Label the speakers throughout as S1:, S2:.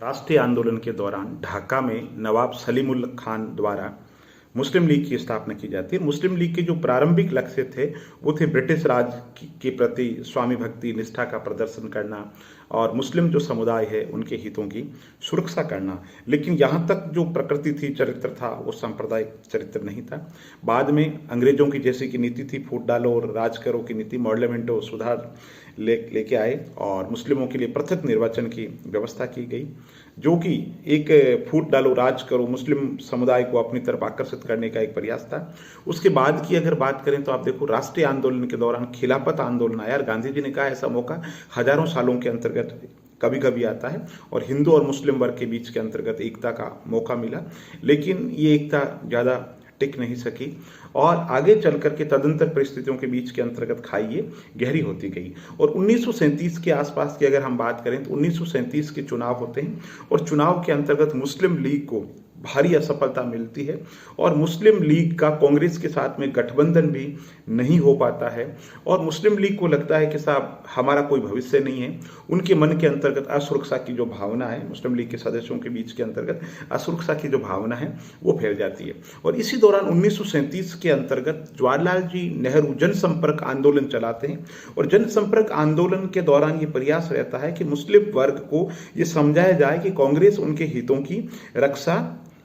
S1: राष्ट्रीय आंदोलन के दौरान ढाका में नवाब सलीमुल खान द्वारा मुस्लिम लीग की स्थापना की जाती है। मुस्लिम लीग के जो प्रारंभिक लक्ष्य थे वो थे ब्रिटिश राज के प्रति स्वामी भक्ति निष्ठा का प्रदर्शन करना और मुस्लिम जो समुदाय है उनके हितों की सुरक्षा करना। लेकिन यहाँ तक जो प्रकृति थी, चरित्र था, वो सांप्रदायिक चरित्र नहीं था। बाद में अंग्रेजों की जैसी की नीति थी, फूट डालो और राज करो की नीति, मॉडलमेंटो सुधार लेके आए और मुस्लिमों के लिए पृथक निर्वाचन की व्यवस्था की गई, जो कि एक फूट डालो राज करो मुस्लिम समुदाय को अपनी तरफ आकर्षित करने का एक प्रयास था। उसके बाद की अगर बात करें तो आप देखो, राष्ट्रीय आंदोलन के दौरान खिलाफत आंदोलन आया और गांधी जी ने कहा ऐसा मौका हजारों सालों के अंतर्गत कभी कभी आता है और हिंदू और मुस्लिम वर्ग के बीच के अंतर्गत एकता का मौका मिला, लेकिन ये एकता ज़्यादा टिक नहीं सकी और आगे चल करके तदंतर परिस्थितियों के बीच के अंतर्गत खाई गहरी होती गई। और 1937 के आसपास की अगर हम बात करें तो 1937 के चुनाव होते हैं और चुनाव के अंतर्गत मुस्लिम लीग को भारी असफलता मिलती है और मुस्लिम लीग का कांग्रेस के साथ में गठबंधन भी नहीं हो पाता है और मुस्लिम लीग को लगता है कि साहब हमारा कोई भविष्य नहीं है। उनके मन के अंतर्गत असुरक्षा की जो भावना है, मुस्लिम लीग के सदस्यों के बीच के अंतर्गत असुरक्षा की जो भावना है वो फैल जाती है। और इसी दौरान 1937 के अंतर्गत जवाहरलाल जी नेहरू जनसंपर्क आंदोलन चलाते हैं और जनसंपर्क आंदोलन के दौरान ये प्रयास रहता है कि मुस्लिम वर्ग को ये समझाया जाए कि कांग्रेस उनके हितों की रक्षा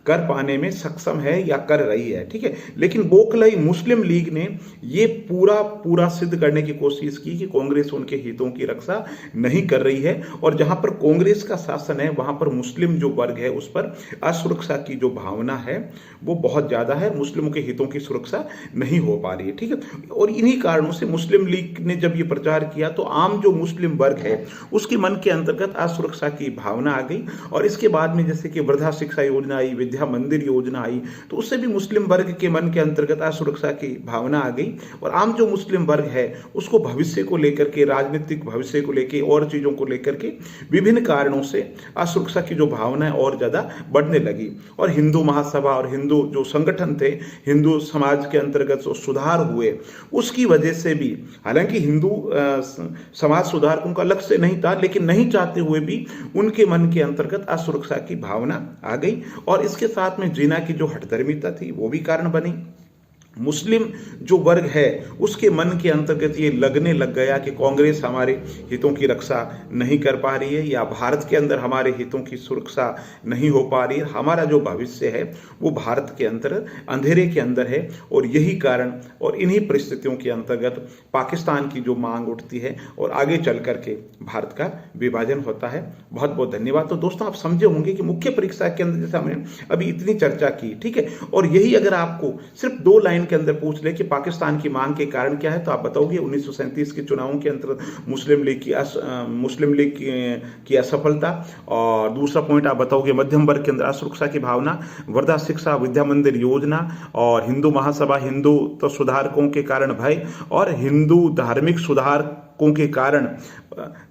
S1: कर पाने में सक्षम है या कर रही है, ठीक है। लेकिन बोखलाई मुस्लिम लीग ने ये पूरा सिद्ध करने की कोशिश की कि कांग्रेस उनके हितों की रक्षा नहीं कर रही है और जहां पर कांग्रेस का शासन है वहां पर मुस्लिम जो वर्ग है उस पर असुरक्षा की जो भावना है वो बहुत ज्यादा है, मुस्लिमों के हितों की सुरक्षा नहीं हो पा रही है, ठीक है। और इन्हीं कारणों से मुस्लिम लीग ने जब ये प्रचार किया तो आम जो मुस्लिम वर्ग है उसके मन के अंतर्गत असुरक्षा की भावना आ गई और इसके बाद में जैसे कि वृद्धा शिक्षा योजना आई, मंदिर योजना आई, तो उससे भी मुस्लिम वर्ग के मन के अंतर्गत असुरक्षा की भावना आ गई और आम जो मुस्लिम वर्ग है उसको भविष्य को लेकर के, राजनीतिक भविष्य को लेकर और चीजों को लेकर के विभिन्न कारणों से असुरक्षा की जो भावना है और ज्यादा बढ़ने लगी। और हिंदू महासभा और हिंदू जो संगठन थे, हिंदू समाज के अंतर्गत जो सुधार हुए उसकी वजह से भी, हालांकि हिंदू समाज सुधार उनका लक्ष्य नहीं था, लेकिन नहीं चाहते हुए भी उनके मन के अंतर्गत असुरक्षा की भावना आ गई और इसके साथ में जीना की जो हठधर्मिता थी वो भी कारण बनी। मुस्लिम जो वर्ग है उसके मन के अंतर्गत ये लगने लग गया कि कांग्रेस हमारे हितों की रक्षा नहीं कर पा रही है या भारत के अंदर हमारे हितों की सुरक्षा नहीं हो पा रही है, हमारा जो भविष्य है वो भारत के अंदर अंधेरे के अंदर है। और यही कारण और इन्हीं परिस्थितियों के अंतर्गत पाकिस्तान की जो मांग उठती है और आगे चल करके भारत का विभाजन होता है। बहुत बहुत धन्यवाद। तो दोस्तों, आप समझे होंगे कि मुख्य परीक्षा के अंदर जैसे हमने अभी इतनी चर्चा की, ठीक है, और यही अगर आपको सिर्फ 2 लाइन के अंदर पूछ ले कि पाकिस्तान की मांग के कारण क्या है तो आप बताओगे 1937 के चुनावों के अंतर्गत मुस्लिम लीग की असफलता, और दूसरा पॉइंट आप बताओगे मध्यम वर्ग के अंदर असुरक्षा की भावना, वृद्धा शिक्षा विद्या मंदिर योजना, और हिंदू महासभा हिंदू तो सुधारकों के कारण भय, और हिंदू धार्मिक सुधारकों के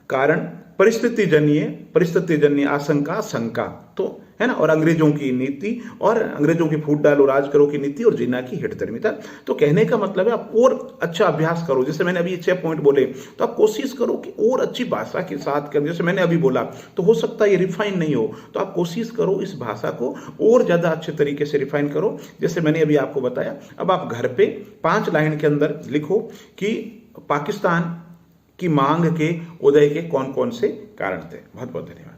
S1: कारण परिस्थितिजन्य आशंका शंका, तो है ना, और अंग्रेजों की नीति और अंग्रेजों की फूट डालो राज करो की नीति और जिन्ना की हितधर्मिता। तो कहने का मतलब है आप और अच्छा अभ्यास करो। जैसे मैंने अभी 6 पॉइंट बोले तो आप कोशिश करो कि और अच्छी भाषा के साथ करें। जैसे मैंने अभी बोला तो हो सकता है ये रिफाइन नहीं हो, तो आप कोशिश करो इस भाषा को और ज्यादा अच्छे तरीके से रिफाइन करो, जैसे मैंने अभी आपको बताया। अब आप घर पे 5 लाइन के अंदर लिखो कि पाकिस्तान की मांग के उदय के कौन कौन से कारण थे। बहुत बहुत धन्यवाद।